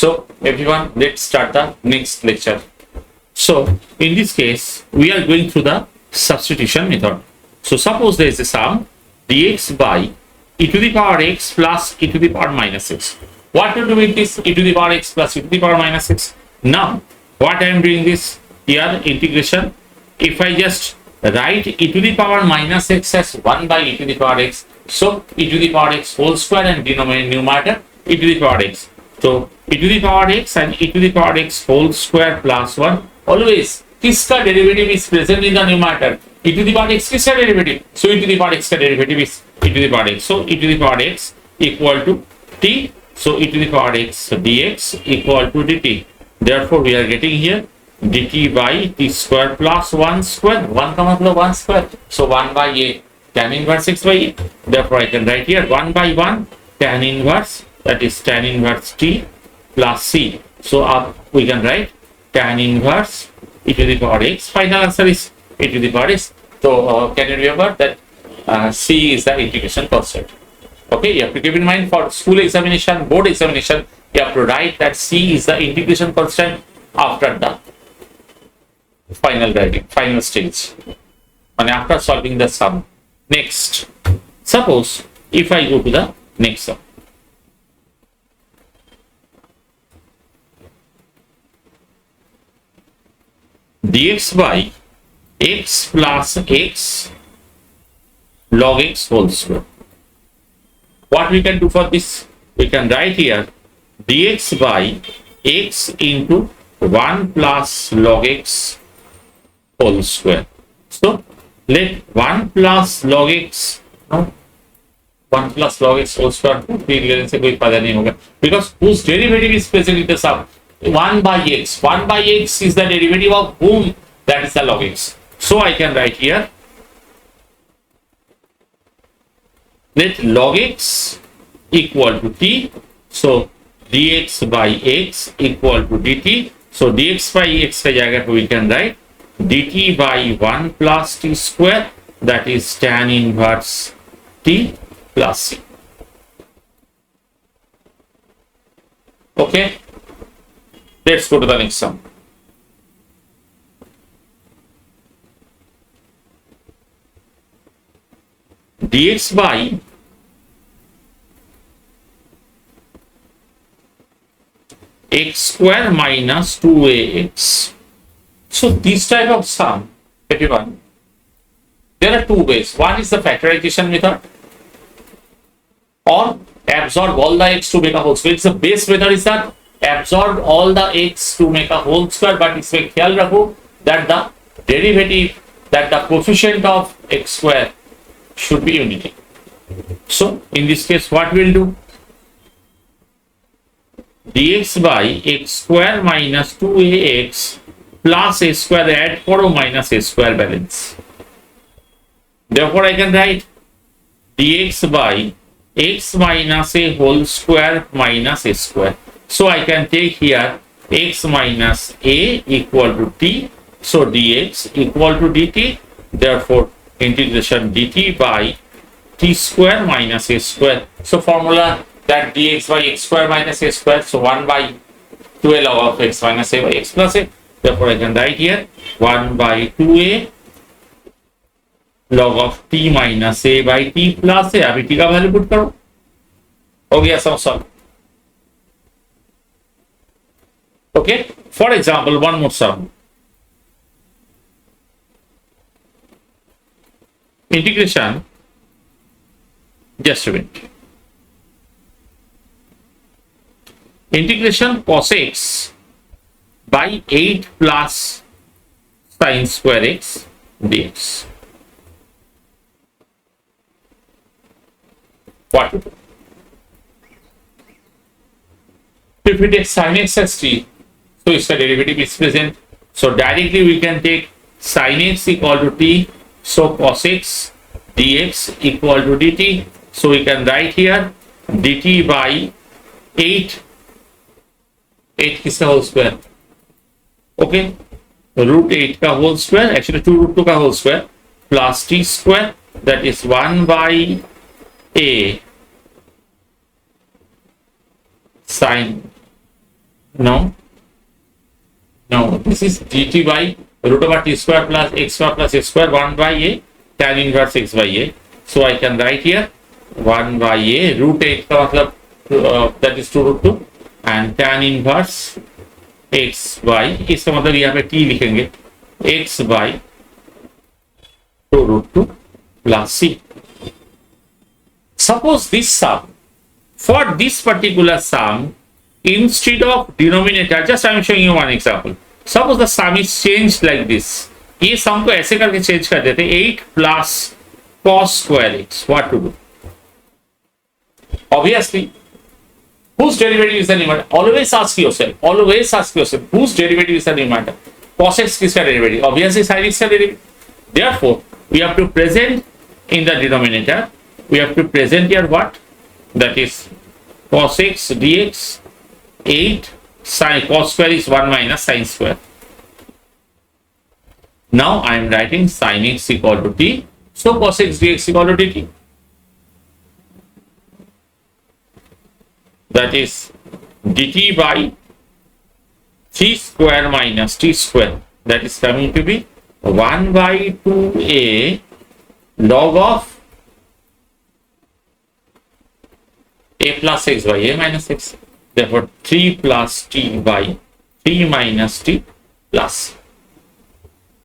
So everyone, let's start the next lecture. So in this case, we are going through the substitution method. So suppose there is a sum dx by e to the power x plus e to the power minus x. What to do with this e to the power x plus e to the power minus x? Now, what I am doing this here, integration. If I just write e to the power minus x as 1 by e to the power x, so e to the power x whole square and numerator e to the power x. So e to the power x and e to the power x whole square plus 1. Always किसका derivative is present in the numerator? E to the power x किसका derivative? So e to the power x का derivative is e to the power x. So e to the power x equal to t. So e to the power x dx equal to dt. Therefore we are getting here dt by t square plus 1 square. 1 का मतलब 1 square. So 1 by a tan inverse x by a. Therefore I can write here 1 by 1 tan inverse, that is tan inverse t plus c. So up we can write tan inverse e to the power x. Final answer is e to the power x. So can you remember that c is the integration constant? Okay, you have to keep in mind for school examination, board examination, you have to write that c is the integration constant after the final stage, and after solving the sum. Next, suppose if I go to the next sum, dx by x plus x log x whole square. What we can do for this? We can write here dx by x into 1 plus log x whole square. So let 1 plus log x, no, 1 plus log x whole square से कोई पता नहीं होगा, because whose derivative is present in the sum? 1 by x. 1 by x is the derivative of whom? That is the log x. So I can write here, let log x equal to t. So dx by x equal to dt. So dx by x का जगह पे we can write dt by 1 plus t square, that is tan inverse t plus c. Okay, let's go to the next sum. Dx by x square minus 2ax. So this type of sum, everyone, there are two ways. One is the factorization method, or absorb all the x to make a whole square. It's the base method is that absorb all the x to make a whole square, but इसमें ख्याल रखो that the derivative, that the coefficient of x square should be unity. So in this case, what we'll do? dx by x square minus 2ax plus a square add for minus a square balance. Therefore, I can write dx by x minus a whole square minus a square. So I can take here x minus a equal to t. So dx equal to dt. Therefore, integration dt by t square minus a square. So formula that dx by x square minus a square. So 1 by 2a log of x minus a by x plus a. Therefore, I can write here 1 by 2a log of t minus a by t plus a. अभी t का value put करो, हो गया सब solve. Okay. For example, one more sum. Integration. Just a minute. Integration cos x by 8 plus sin square x dx. What? If we take sin x as t, so its derivative is present. So directly we can take sin x equal to t. So cos x dx equal to dt. So we can write here dt by 8 किसका whole square, okay, root 8 का whole square, actually 2 root 2 का whole square plus T square, that is 1 by A sine No, no, this is dt by root over t square plus x square plus x square 1 by a tan inverse x by a. So I can write here 1 by a root 8 का मतलब that is 2 root 2 and tan inverse x by इसका मतलब यहाँ पे t लिखेंगे x by 2 root 2 plus c. Suppose this sum, for this particular sum, instead of denominator, just I am showing you one example. Suppose the sum is changed like this. ये sum को ऐसे करके change कर देते 8 plus cos square x. What to do? Obviously, whose derivative is the numerator? Always ask yourself whose derivative is the numerator? Cos x किसका derivative? Obviously sin x का derivative. Therefore, we have to present in the denominator. We have to present here what? That is cos x dx 8 sin cos square is 1 minus sin square. Now I am writing sin x equal to t. So cos x dx equal to dt. That is dt by 3 square minus t square. That is coming to be 1 by 2a log of a plus x by a minus x. Therefore 3 plus t by 3 minus t plus.